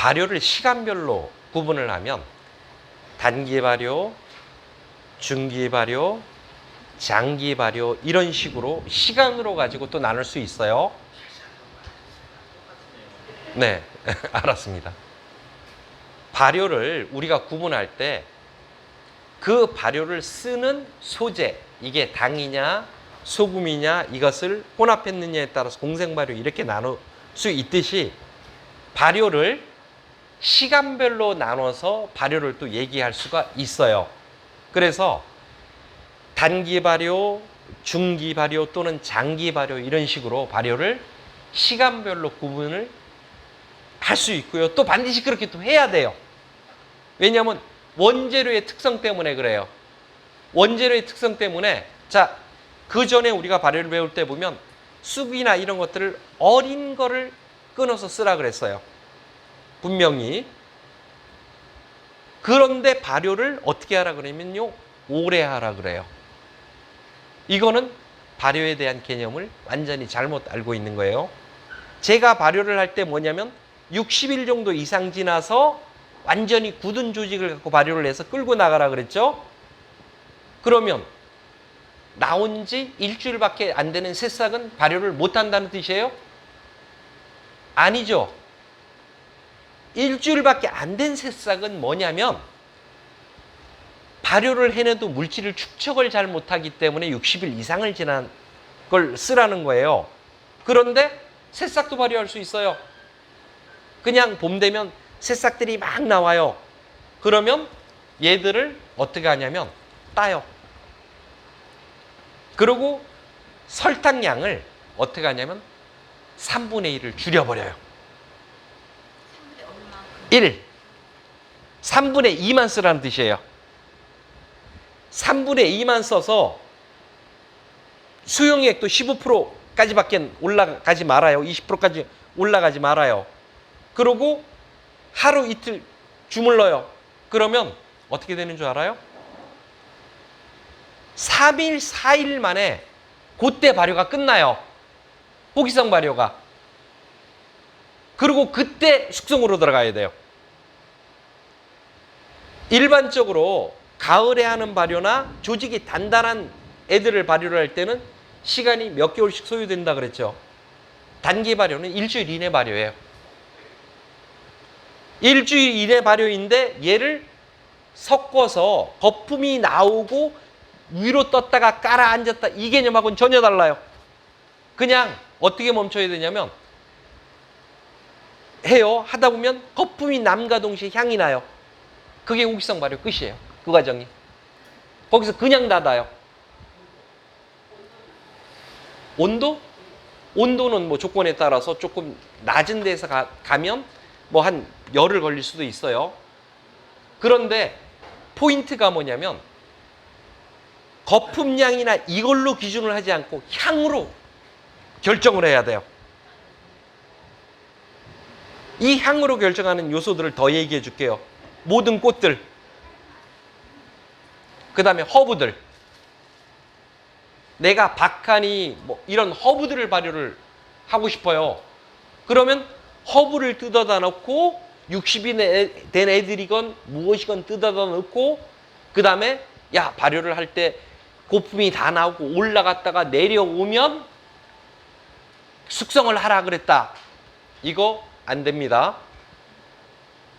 발효를 시간별로 구분을 하면 단기 발효, 중기 발효, 장기 발효 이런 식으로 시간으로 가지고 또 나눌 수 있어요. 네, 알았습니다. 발효를 우리가 구분할 때 그 발효를 쓰는 소재, 이게 당이냐 소금이냐 이것을 혼합했느냐에 따라서 공생 발효 이렇게 나눌 수 있듯이 발효를 시간별로 나눠서 발효를 또 얘기할 수가 있어요. 그래서 단기 발효, 중기 발효 또는 장기 발효 이런 식으로 발효를 시간별로 구분을 할 수 있고요. 또 반드시 그렇게 또 해야 돼요. 왜냐하면 원재료의 특성 때문에 그래요. 원재료의 특성 때문에 자, 그 전에 우리가 발효를 배울 때 보면 쑥이나 이런 것들을 어린 거를 끊어서 쓰라 그랬어요. 분명히. 그런데 발효를 어떻게 하라 그러면요, 오래 하라 그래요. 이거는 발효에 대한 개념을 완전히 잘못 알고 있는 거예요. 제가 발효를 할 때 뭐냐면 60일 정도 이상 지나서 완전히 굳은 조직을 갖고 발효를 해서 끌고 나가라 그랬죠. 그러면 나온 지 일주일밖에 안 되는 새싹은 발효를 못 한다는 뜻이에요? 아니죠. 일주일밖에 안 된 새싹은 뭐냐면 발효를 해내도 물질을 축적을 잘 못하기 때문에 60일 이상을 지난 걸 쓰라는 거예요. 그런데 새싹도 발효할 수 있어요. 그냥 봄 되면 새싹들이 막 나와요. 그러면 얘들을 어떻게 하냐면 따요. 그리고 설탕량을 어떻게 하냐면 3분의 1을 줄여버려요. 1. 3분의 2만 쓰라는 뜻이에요. 3분의 2만 써서 수용액도 15%까지밖에 올라가지 말아요. 20%까지 올라가지 말아요. 그리고 하루 이틀 주물러요. 그러면 어떻게 되는 줄 알아요? 3일, 4일 만에 그때 발효가 끝나요. 호기성 발효가. 그리고 그때 숙성으로 들어가야 돼요. 일반적으로 가을에 하는 발효나 조직이 단단한 애들을 발효를 할 때는 시간이 몇 개월씩 소요된다 그랬죠. 단기 발효는 일주일 이내 발효예요. 일주일 이내 발효인데 얘를 섞어서 거품이 나오고 위로 떴다가 깔아앉았다 이 개념하고는 전혀 달라요. 그냥 어떻게 멈춰야 되냐면 해요. 하다 보면 거품이 남과 동시에 향이 나요. 그게 호기성 발효 끝이에요. 그 과정이. 거기서 그냥 닫아요. 온도? 온도는 뭐 조건에 따라서 조금 낮은 데서 가면 뭐 한 열흘 걸릴 수도 있어요. 그런데 포인트가 뭐냐면 거품량이나 이걸로 기준을 하지 않고 향으로 결정을 해야 돼요. 이 향으로 결정하는 요소들을 더 얘기해 줄게요. 모든 꽃들, 그 다음에 허브들. 내가 박하니 뭐 이런 허브들을 발효를 하고 싶어요. 그러면 허브를 뜯어다 놓고 60이 된 애들이건 무엇이건 뜯어다 놓고 그 다음에 야 발효를 할 때 거품이 다 나오고 올라갔다가 내려오면 숙성을 하라 그랬다. 이거 안 됩니다.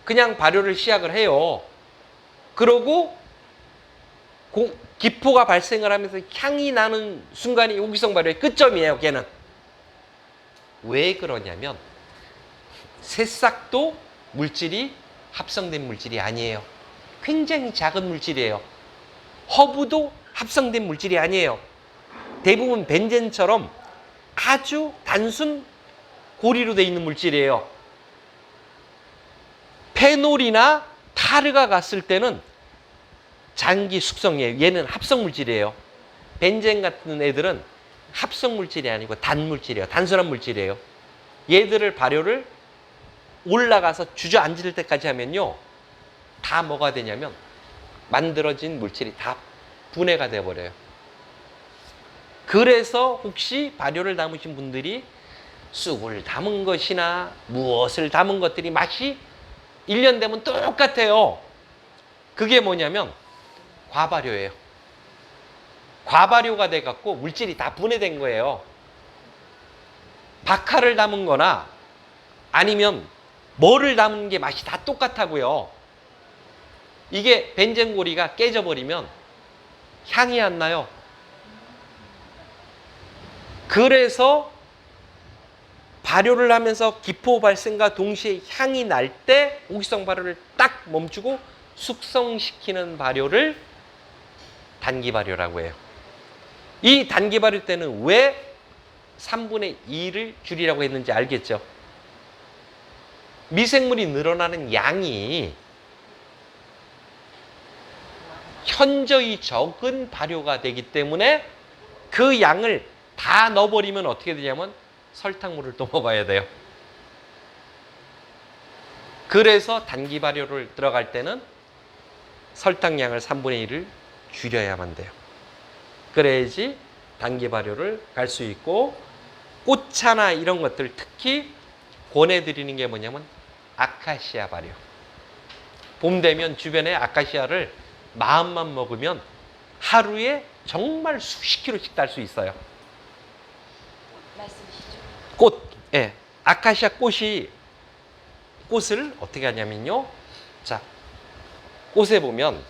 그냥 발효를 시작을 해요. 그러고 기포가 발생을 하면서 향이 나는 순간이 호기성 발효의 끝점이에요. 걔는. 왜 그러냐면 새싹도 물질이 합성된 물질이 아니에요. 굉장히 작은 물질이에요. 허브도 합성된 물질이 아니에요. 대부분 벤젠처럼 아주 단순 고리로 되어 있는 물질이에요. 페놀이나 타르가 갔을 때는 장기 숙성이에요. 얘는 합성 물질이에요. 벤젠 같은 애들은 합성 물질이 아니고 단물질이에요. 단순한 물질이에요. 얘들을 발효를 올라가서 주저앉을 때까지 하면요. 다 뭐가 되냐면 만들어진 물질이 다 분해가 돼버려요. 그래서 혹시 발효를 담으신 분들이 쑥을 담은 것이나 무엇을 담은 것들이 맛이 1년 되면 똑같아요. 그게 뭐냐면 과발효예요. 과발효가 돼갖고 물질이 다 분해된 거예요. 박하를 담은 거나 아니면 뭐를 담은 게 맛이 다 똑같다고요. 이게 벤젠고리가 깨져버리면 향이 안 나요. 그래서 발효를 하면서 기포 발생과 동시에 향이 날 때 오기성 발효를 딱 멈추고 숙성시키는 발효를 단기 발효라고 해요. 이 단기 발효 때는 왜 3분의 2를 줄이라고 했는지 알겠죠? 미생물이 늘어나는 양이 현저히 적은 발효가 되기 때문에 그 양을 다 넣어버리면 어떻게 되냐면 설탕물을 또 먹어야 돼요. 그래서 단기 발효를 들어갈 때는 설탕량을 3분의 1을 줄여야만 돼요. 그래야지 단기 발효를 갈 수 있고, 꽃차나 이런 것들 특히 권해드리는 게 뭐냐면 아카시아 발효. 봄 되면 주변에 아카시아를 마음만 먹으면 하루에 정말 수십 킬로씩 딸 수 있어요. 말씀이시죠? 꽃, 예. 아카시아 꽃을 어떻게 하냐면요. 자, 꽃에 보면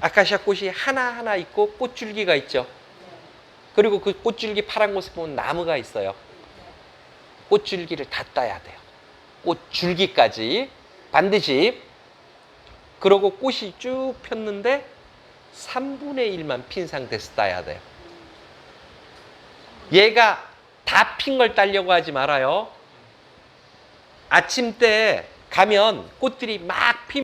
아카시아 꽃이 하나하나 있고 꽃줄기가 있죠. 그리고 그 꽃줄기 파란 곳에 보면 나무가 있어요. 꽃줄기를 다 따야 돼요. 꽃줄기까지 반드시. 그러고 꽃이 쭉 폈는데 3분의 1만 핀 상태에서 따야 돼요. 얘가 다 핀 걸 따려고 하지 말아요. 아침 때 가면 꽃들이 막 피면